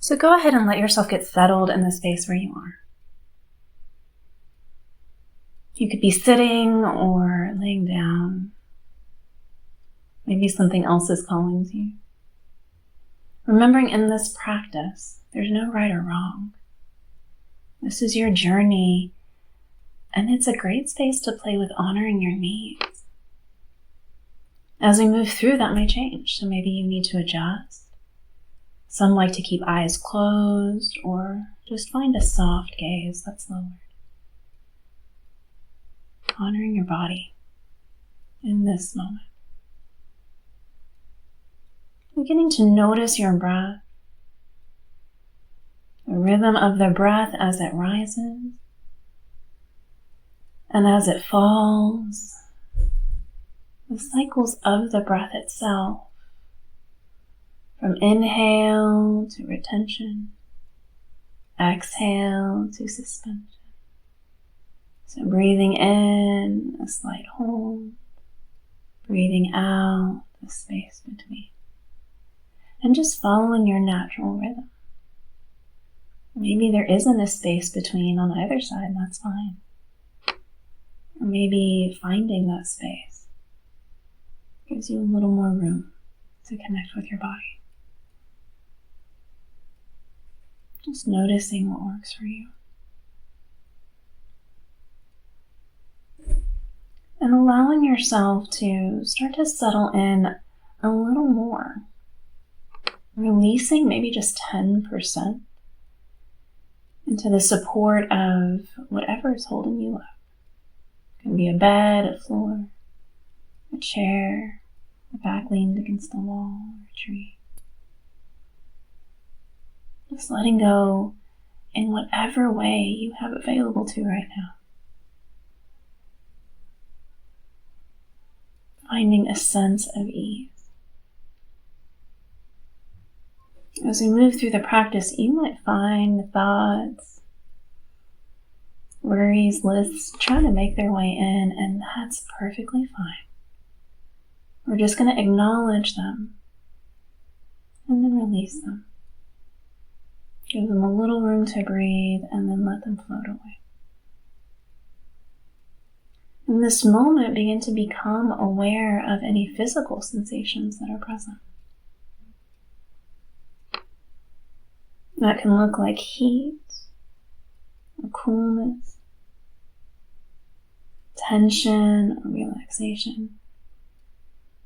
So go ahead and let yourself get settled in the space where you are. You could be sitting or laying down. Maybe something else is calling to you. Remembering in this practice, there's no right or wrong. This is your journey, and it's a great space to play with honoring your needs. As we move through, that might change, so maybe you need to adjust. Some like to keep eyes closed, or just find a soft gaze that's lowered. Honoring your body in this moment. Beginning to notice your breath, the rhythm of the breath as it rises and as it falls, the cycles of the breath itself, from inhale to retention, exhale to suspension. So breathing in, a slight hold, breathing out, the space between. And just following your natural rhythm. Maybe there isn't a space between on either side, that's fine. Or maybe finding that space gives you a little more room to connect with your body. Just noticing what works for you. And allowing yourself to start to settle in a little more. Releasing maybe just 10% into the support of whatever is holding you up. It can be a bed, a floor, a chair, a back leaned against the wall, or a tree. Just letting go in whatever way you have available to right now. Finding a sense of ease. As we move through the practice, you might find thoughts, worries, lists trying to make their way in, and that's perfectly fine. We're just going to acknowledge them and then release them. Give them a little room to breathe and then let them float away. In this moment, begin to become aware of any physical sensations that are present. That can look like heat, or coolness, tension, or relaxation.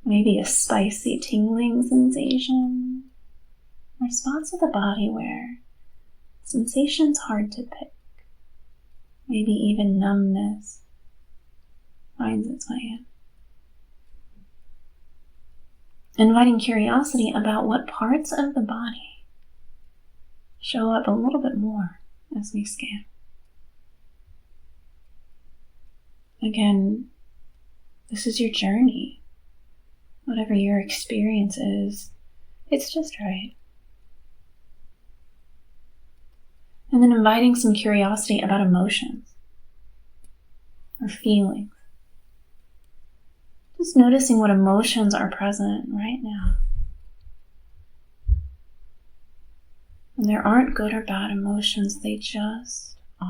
Maybe a spicy tingling sensation, or spots of the body where sensation's hard to pick. Maybe even numbness finds its way in. Inviting curiosity about what parts of the body show up a little bit more as we scan. Again, this is your journey. Whatever your experience is, it's just right. And then inviting some curiosity about emotions or feelings. Just noticing what emotions are present right now. And there aren't good or bad emotions, they just are.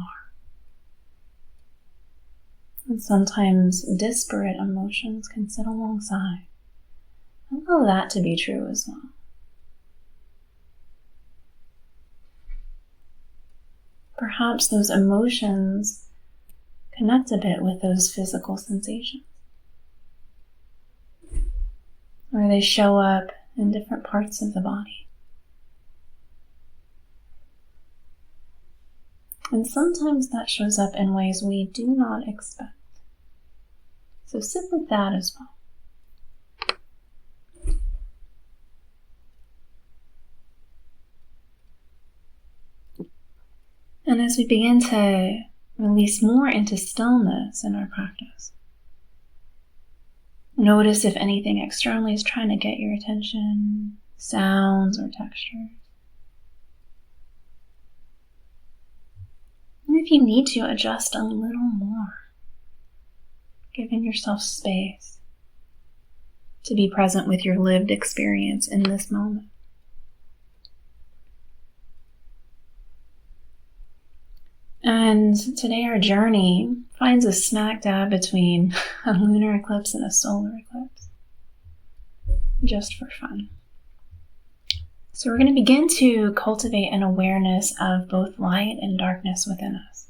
And sometimes disparate emotions can sit alongside. Allow that to be true as well. Perhaps those emotions connect a bit with those physical sensations. Or they show up in different parts of the body. And sometimes that shows up in ways we do not expect. So sit with that as well. And as we begin to release more into stillness in our practice, notice if anything externally is trying to get your attention, sounds or textures. And if you need to, adjust a little more, giving yourself space to be present with your lived experience in this moment. And today our journey finds us smack dab between a lunar eclipse and a solar eclipse, just for fun. So we're going to begin to cultivate an awareness of both light and darkness within us.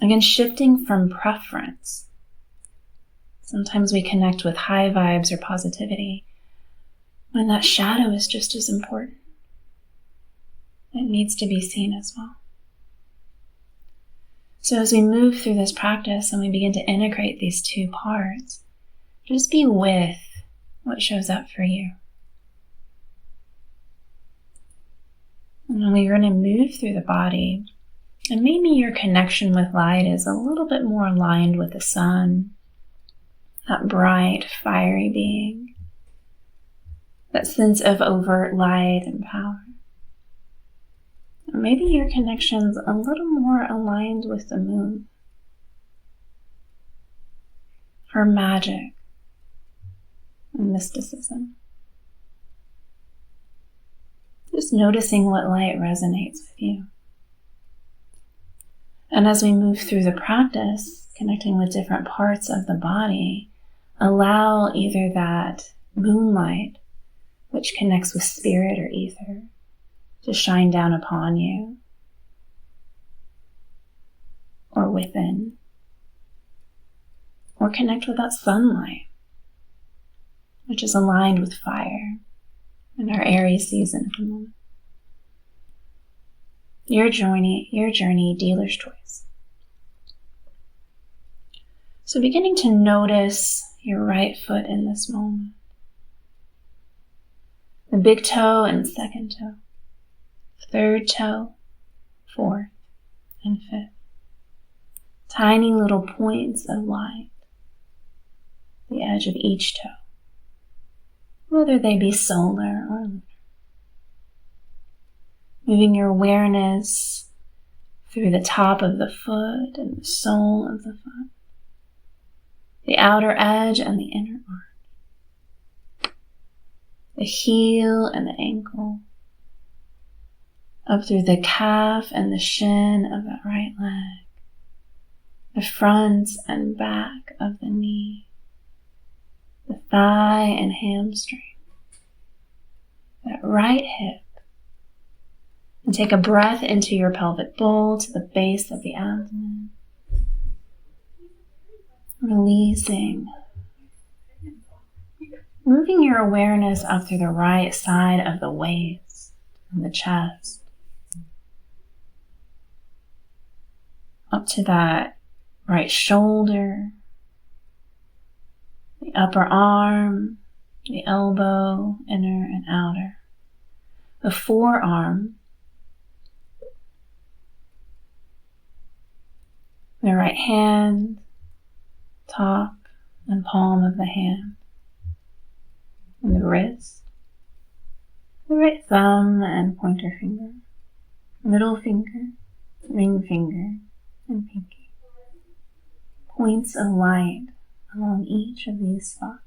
Again, shifting from preference. Sometimes we connect with high vibes or positivity, when that shadow is just as important. It needs to be seen as well. So as we move through this practice and we begin to integrate these two parts, just be with what shows up for you. And then we're going to move through the body, and maybe your connection with light is a little bit more aligned with the sun, that bright, fiery being, that sense of overt light and power. Or maybe your connection's a little more aligned with the moon, her magic and mysticism. Just noticing what light resonates with you. And as we move through the practice, connecting with different parts of the body, allow either that moonlight, which connects with spirit or ether, to shine down upon you or within, or connect with that sunlight, which is aligned with fire in our Aries season at the moment. Your journey, dealer's choice. So beginning to notice your right foot in this moment. The big toe and second toe. Third toe, fourth, and fifth. Tiny little points of light. The edge of each toe, whether they be solar or lunar. Moving your awareness through the top of the foot and the sole of the foot, the outer edge and the inner arch, the heel and the ankle, up through the calf and the shin of that right leg, the front and back of the knee, the thigh and hamstring, that right hip. And take a breath into your pelvic bowl to the base of the abdomen. Releasing. Moving your awareness up through the right side of the waist and the chest. Up to that right shoulder, the upper arm, the elbow, inner and outer, the forearm, the right hand, top and palm of the hand, and the wrist, the right thumb and pointer finger, middle finger, ring finger, and pinky. Points of light along each of these spots.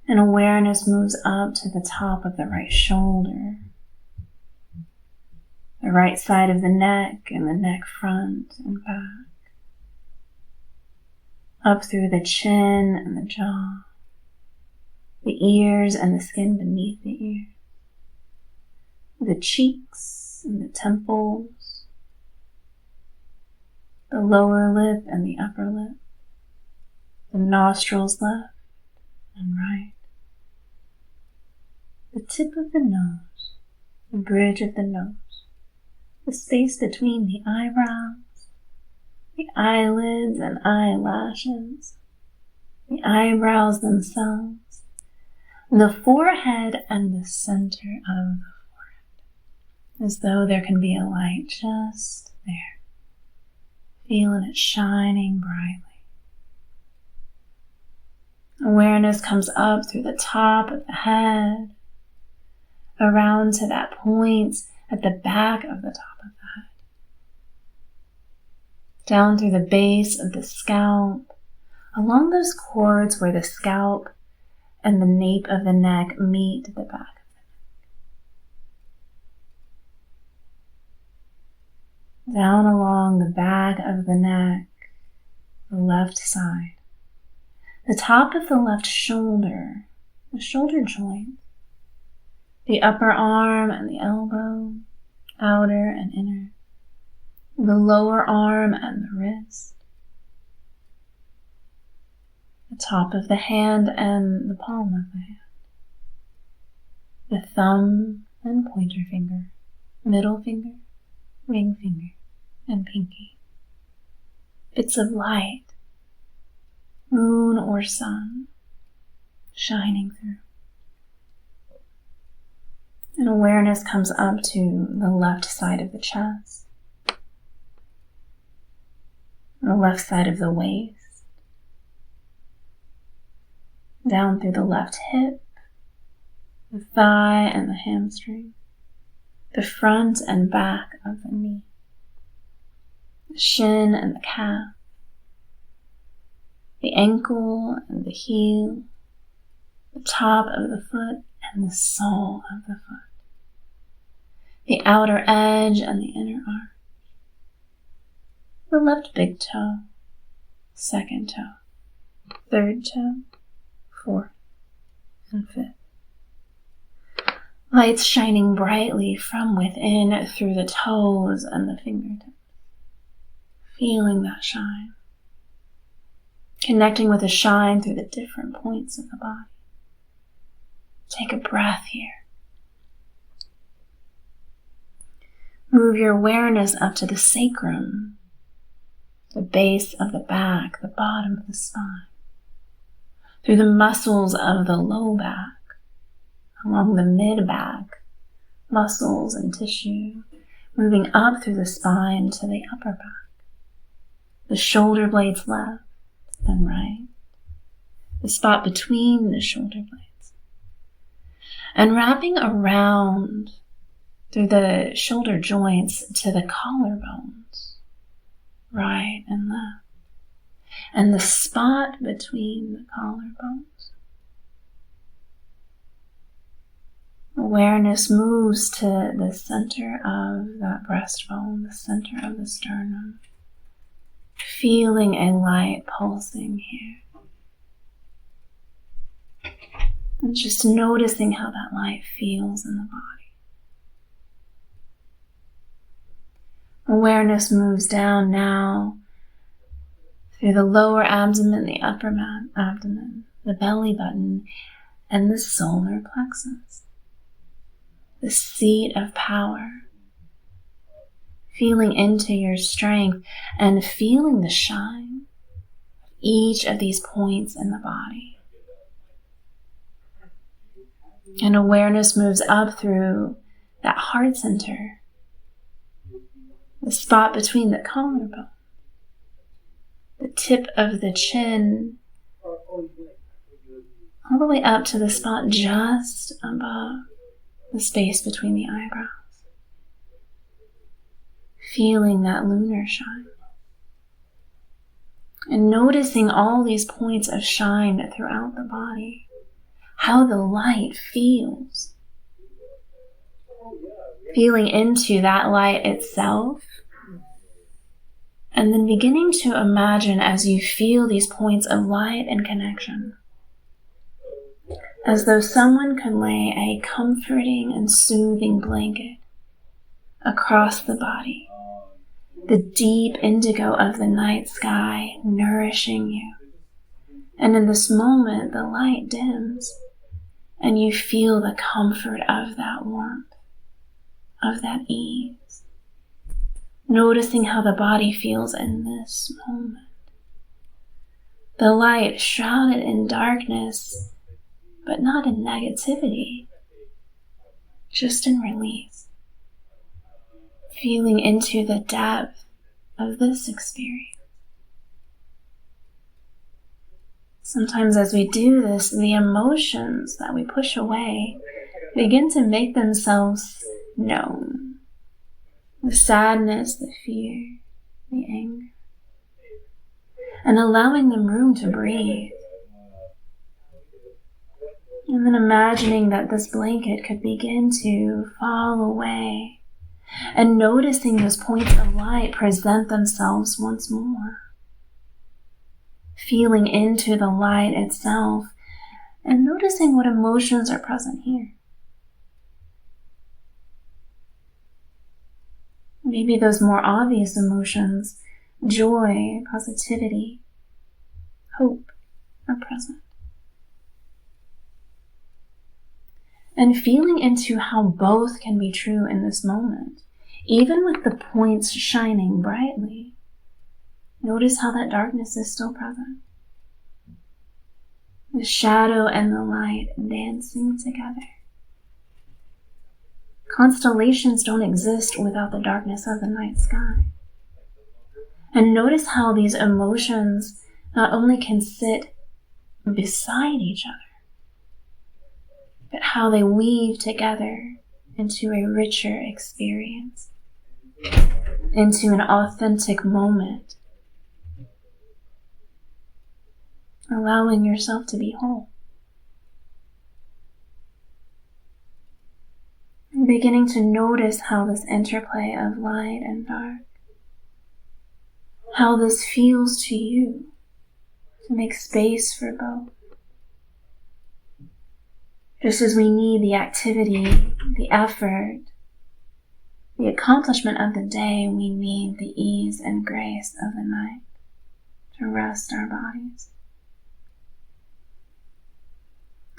And awareness moves up to the top of the right shoulder, the right side of the neck and the neck front and back, up through the chin and the jaw, the ears and the skin beneath the ear, the cheeks and the temples, the lower lip and the upper lip, the nostrils left and right, the tip of the nose, the bridge of the nose, the space between the eyebrows, the eyelids and eyelashes, the eyebrows themselves, the forehead and the center of the forehead, as though there can be a light just there, feeling it shining brightly. Awareness comes up through the top of the head, around to that point at the back of the top of the head, down through the base of the scalp, along those cords where the scalp and the nape of the neck meet the back of the neck. down along the back of the neck, the left side, the top of the left shoulder, the shoulder joint, the upper arm and the elbow, outer and inner, the lower arm and the wrist, the top of the hand and the palm of the hand, the thumb and pointer finger, middle finger, ring finger, and pinky. Bits of light, moon or sun, shining through. And awareness comes up to the left side of the chest, the left side of the waist, down through the left hip, the thigh and the hamstring, the front and back of the knee, the shin and the calf, the ankle and the heel, the top of the foot and the sole of the foot, the outer edge and the inner arch, the left big toe, second toe, third toe, fourth, and fifth. Lights shining brightly from within through the toes and the fingertips. Feeling that shine. Connecting with the shine through the different points of the body. Take a breath here. Move your awareness up to the sacrum, the base of the back, the bottom of the spine, through the muscles of the low back, along the mid-back, muscles and tissue, moving up through the spine to the upper back, the shoulder blades left and right, the spot between the shoulder blades, and wrapping around through the shoulder joints to the collarbones, right and left, and the spot between the collarbones. Awareness moves to the center of that breastbone, the center of the sternum, feeling a light pulsing here. And just noticing how that light feels in the body. Awareness moves down now through the lower abdomen, the upper abdomen, the belly button, and the solar plexus, the seat of power. Feeling into your strength and feeling the shine of each of these points in the body. And awareness moves up through that heart center, the spot between the collarbone, the tip of the chin, all the way up to the spot just above the space between the eyebrows. Feeling that lunar shine. And noticing all these points of shine throughout the body. How the light feels. Feeling into that light itself. And then beginning to imagine as you feel these points of light and connection, as though someone could lay a comforting and soothing blanket across the body, the deep indigo of the night sky nourishing you. And in this moment, the light dims, and you feel the comfort of that warmth, of that ease. Noticing how the body feels in this moment. The light shrouded in darkness, but not in negativity, just in release. Feeling into the depth of this experience. Sometimes as we do this, the emotions that we push away begin to make themselves known. The sadness, the fear, the anger. And allowing them room to breathe. And then imagining that this blanket could begin to fall away and noticing those points of light present themselves once more. Feeling into the light itself and noticing what emotions are present here. Maybe those more obvious emotions, joy, positivity, hope, are present. And feeling into how both can be true in this moment, even with the points shining brightly. Notice how that darkness is still present. The shadow and the light dancing together. Constellations don't exist without the darkness of the night sky. And notice how these emotions not only can sit beside each other, but how they weave together into a richer experience, into an authentic moment, allowing yourself to be whole. And beginning to notice how this interplay of light and dark, how this feels to you, to make space for both. Just as we need the activity, the effort, the accomplishment of the day, we need the ease and grace of the night to rest our bodies.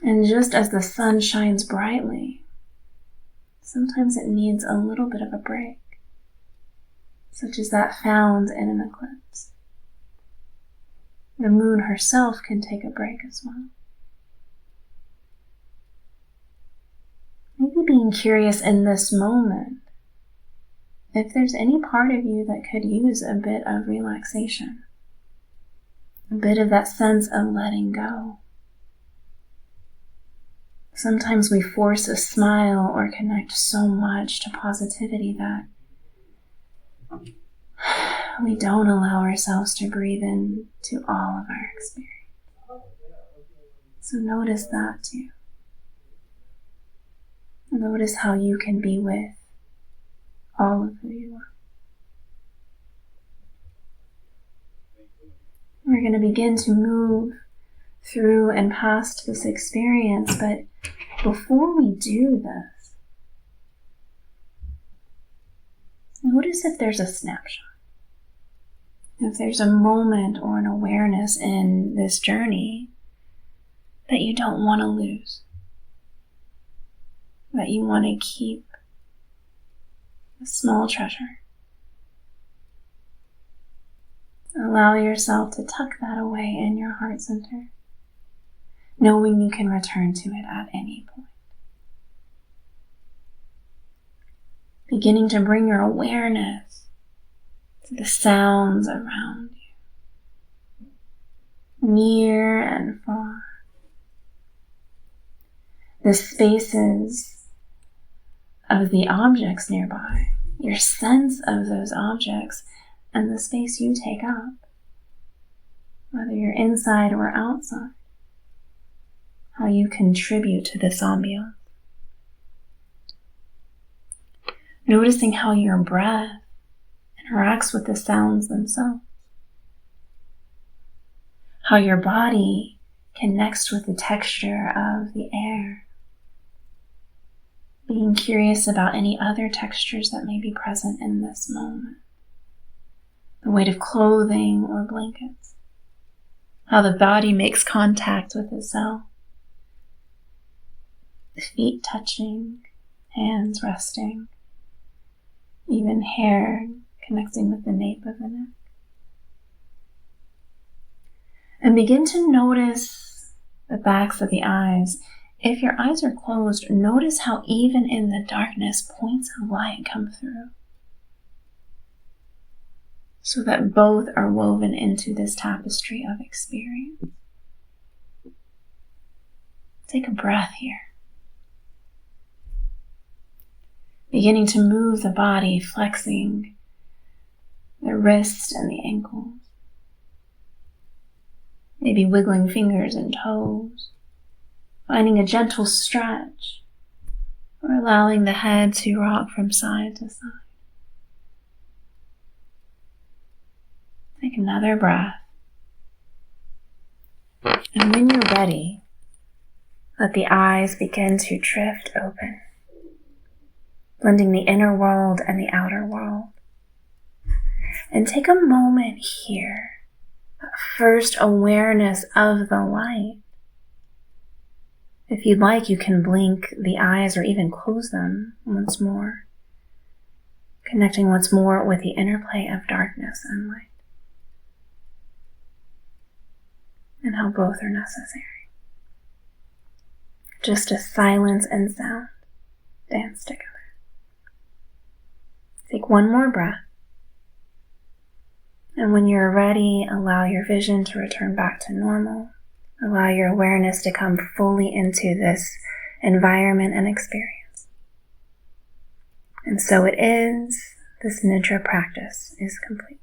And just as the sun shines brightly, sometimes it needs a little bit of a break, such as that found in an eclipse. The moon herself can take a break as well. Maybe being curious in this moment if there's any part of you that could use a bit of relaxation, a bit of that sense of letting go. Sometimes we force a smile or connect so much to positivity that we don't allow ourselves to breathe in to all of our experience. So notice that too. Notice how you can be with all of who you are. We're going to begin to move through and past this experience, but before we do this, notice if there's a snapshot, if there's a moment or an awareness in this journey that you don't want to lose, that you want to keep a small treasure. Allow yourself to tuck that away in your heart center, knowing you can return to it at any point. Beginning to bring your awareness to the sounds around you, near and far. The spaces of the objects nearby, your sense of those objects, and the space you take up, whether you're inside or outside, how you contribute to this ambiance. Noticing how your breath interacts with the sounds themselves, how your body connects with the texture of the air, being curious about any other textures that may be present in this moment. The weight of clothing or blankets, how the body makes contact with itself, the feet touching, hands resting, even hair connecting with the nape of the neck. And begin to notice the backs of the eyes. If your eyes are closed, notice how even in the darkness, points of light come through, so that both are woven into this tapestry of experience. Take a breath here. Beginning to move the body, flexing the wrists and the ankles. Maybe wiggling fingers and toes. Finding a gentle stretch, or allowing the head to rock from side to side. Take another breath. And when you're ready, let the eyes begin to drift open, blending the inner world and the outer world. And take a moment here, first awareness of the light. If you'd like, you can blink the eyes or even close them once more, connecting once more with the interplay of darkness and light, and how both are necessary. Just as silence and sound dance together. Take one more breath. And when you're ready, allow your vision to return back to normal. Allow your awareness to come fully into this environment and experience. And so it is, this Nidra practice is complete.